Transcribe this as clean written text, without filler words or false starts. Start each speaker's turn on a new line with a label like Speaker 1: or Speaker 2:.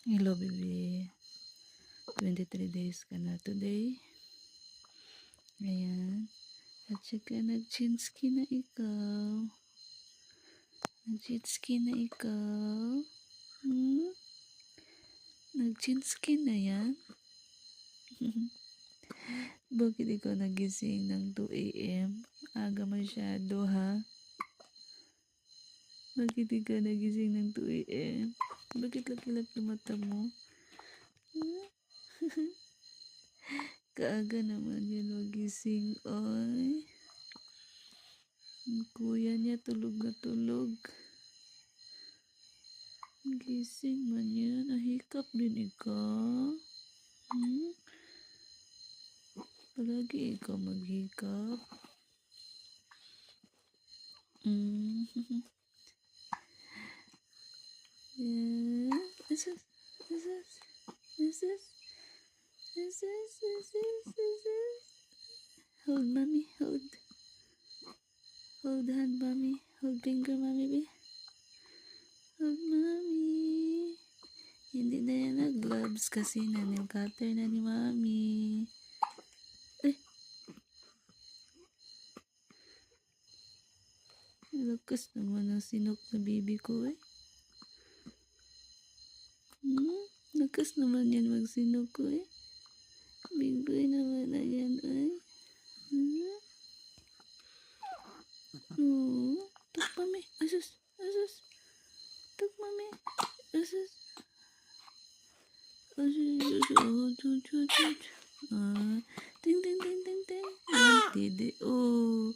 Speaker 1: Hello, baby. 23 days ka na today. Ayan. At saka nag-chinski na ikaw. Nag-chinski na ikaw. Nag-chinski na yan. Bakit ikaw nagising ng 2 a.m.? Aga masyado, ha? Bakit ikaw nagising ng 2 a.m.? Bakit laki-laki mata mo? Kaaga naman yun magising, oy. Ang kuya niya tulog na tulog. Gising man yan. Ahikap din ikaw. Palagi ikaw maghikap. Yeah. Isus. Hold, mommy. Hold. Hold hand, mommy. Hold finger, mommy, be. Hold, mommy. Hindi na yan nag-gloves kasi nail cutter na ni mommy. Lakas naman ang sinok na baby ko, eh. Lakas naman yan magsinok ko, eh. Big boy naman na yan, eh. Tuk, mami. Asus. Tuk, mami. Asus. Ting. Didi. Oh.